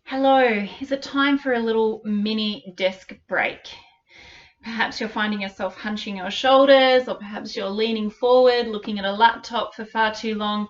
Hello, is it time for a little mini desk break? Perhaps you're finding yourself hunching your shoulders, or perhaps you're leaning forward, looking at a laptop for far too long,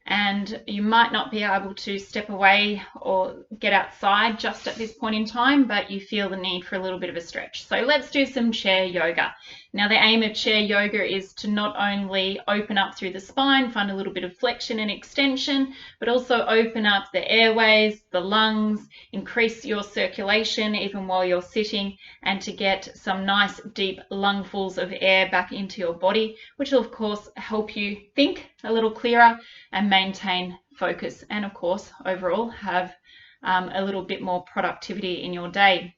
and you might not be able to step away or get outside just at this point in time, but you feel the need for a little bit of a stretch. So let's do some chair yoga. Now, the aim of chair yoga is to not only open up through the spine, find a little bit of flexion and extension, but also open up the airways, the lungs, increase your circulation even while you're sitting, and to get some nice deep lungfuls of air back into your body, which will of course help you think a little clearer and maintain focus, and of course overall have a little bit more productivity in your day.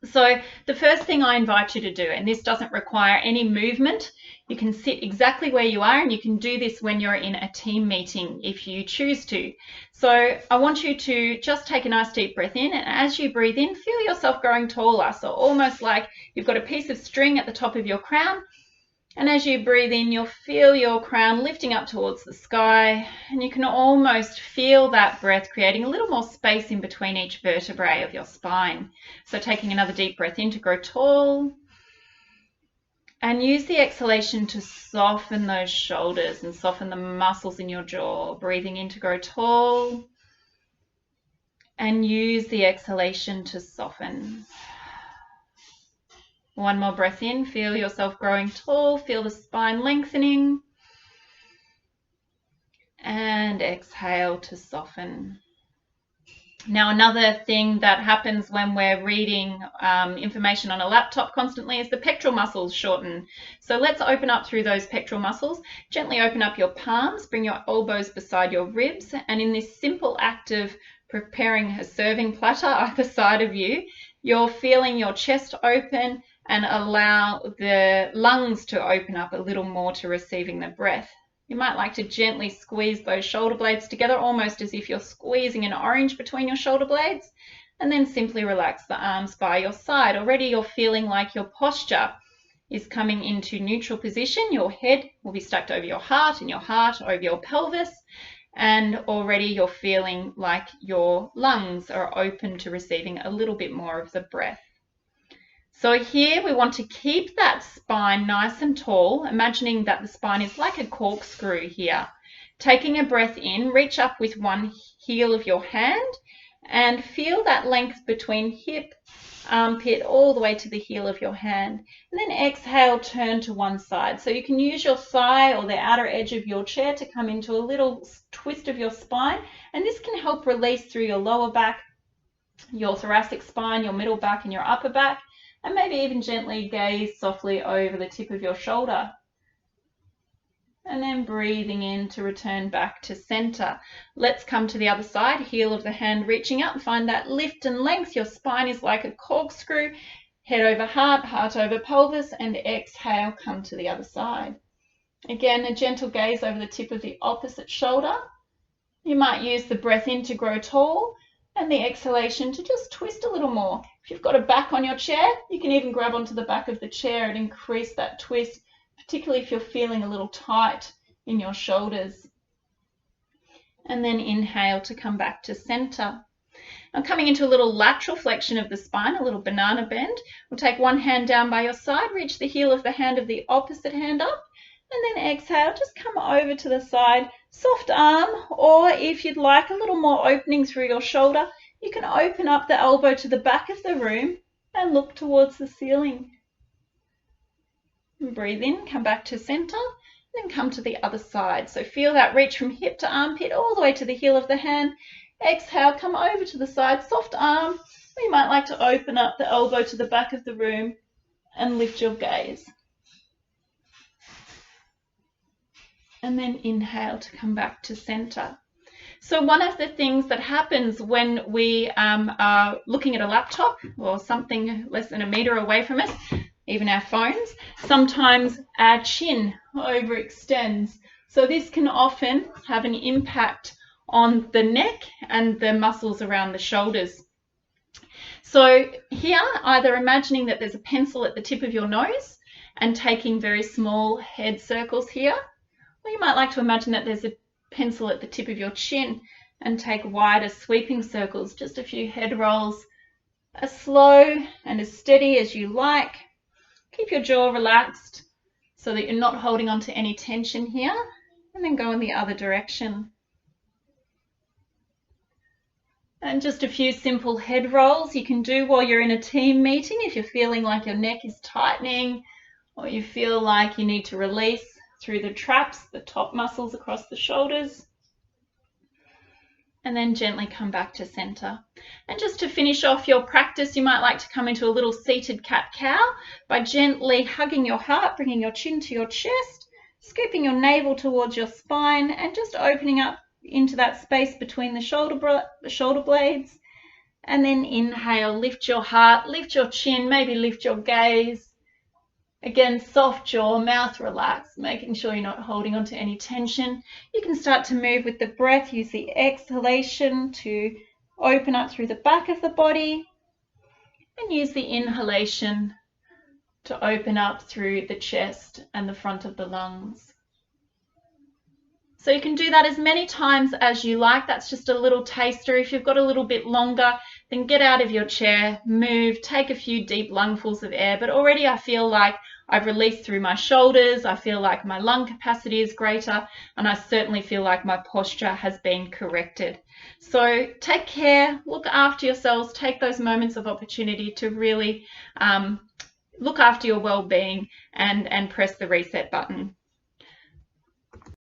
So the first thing I invite you to do, and this doesn't require any movement, you can sit exactly where you are, and you can do this when you're in a team meeting if you choose to. So I want you to just take a nice deep breath in, and as you breathe in, feel yourself growing taller, so almost like you've got a piece of string at the top of your crown. And as you breathe in, you'll feel your crown lifting up towards the sky, and you can almost feel that breath creating a little more space in between each vertebrae of your spine. So taking another deep breath in to grow tall, and use the exhalation to soften those shoulders and soften the muscles in your jaw. Breathing in to grow tall, and use the exhalation to soften. One more breath in, feel yourself growing tall, feel the spine lengthening. And exhale to soften. Now, another thing that happens when we're reading information on a laptop constantly is the pectoral muscles shorten. So let's open up through those pectoral muscles. Gently open up your palms, bring your elbows beside your ribs, and in this simple act of preparing a serving platter either side of you, you're feeling your chest open and allow the lungs to open up a little more to receiving the breath. You might like to gently squeeze those shoulder blades together, almost as if you're squeezing an orange between your shoulder blades, and then simply relax the arms by your side. Already you're feeling like your posture is coming into neutral position. Your head will be stacked over your heart, and your heart over your pelvis, and already you're feeling like your lungs are open to receiving a little bit more of the breath. So here we want to keep that spine nice and tall, imagining that the spine is like a corkscrew here. Taking a breath in, reach up with one heel of your hand and feel that length between hip, armpit, all the way to the heel of your hand. And then exhale, turn to one side. So you can use your thigh or the outer edge of your chair to come into a little twist of your spine. And this can help release through your lower back, your thoracic spine, your middle back, and your upper back. And maybe even gently gaze softly over the tip of your shoulder. And then breathing in to return back to center. Let's come to the other side, heel of the hand reaching up. Find that lift and length. Your spine is like a corkscrew. Head over heart, heart over pelvis, and exhale, come to the other side. Again, a gentle gaze over the tip of the opposite shoulder. You might use the breath in to grow tall, and the exhalation to just twist a little more. If you've got a back on your chair, you can even grab onto the back of the chair and increase that twist, particularly if you're feeling a little tight in your shoulders. And then inhale to come back to center. Now coming into a little lateral flexion of the spine, a little banana bend. We'll take one hand down by your side, reach the heel of the hand of the opposite hand up, and then exhale, just come over to the side, soft arm, or if you'd like a little more opening through your shoulder, you can open up the elbow to the back of the room and look towards the ceiling. Breathe in, come back to center, then come to the other side. So feel that reach from hip to armpit all the way to the heel of the hand. Exhale, come over to the side, soft arm, or you might like to open up the elbow to the back of the room and lift your gaze. And then inhale to come back to center. So one of the things that happens when we are looking at a laptop or something less than a meter away from us, even our phones, sometimes our chin overextends. So this can often have an impact on the neck and the muscles around the shoulders. So here, either imagining that there's a pencil at the tip of your nose and taking very small head circles here, or you might like to imagine that there's a pencil at the tip of your chin and take wider sweeping circles, just a few head rolls, as slow and as steady as you like. Keep your jaw relaxed so that you're not holding on to any tension here, and then go in the other direction. And just a few simple head rolls you can do while you're in a team meeting if you're feeling like your neck is tightening or you feel like you need to release through the traps, the top muscles across the shoulders. And then gently come back to center. And just to finish off your practice, you might like to come into a little seated cat-cow by gently hugging your heart, bringing your chin to your chest, scooping your navel towards your spine, and just opening up into that space between the shoulder blades. And then inhale, lift your heart, lift your chin, maybe lift your gaze. Again, soft jaw, mouth relaxed, making sure you're not holding on to any tension. You can start to move with the breath. Use the exhalation to open up through the back of the body, and use the inhalation to open up through the chest and the front of the lungs. So you can do that as many times as you like. That's just a little taster. If you've got a little bit longer, then get out of your chair, move, take a few deep lungfuls of air. But already I feel like I've released through my shoulders. I feel like my lung capacity is greater, and I certainly feel like my posture has been corrected. So take care, look after yourselves, take those moments of opportunity to really look after your well-being and press the reset button.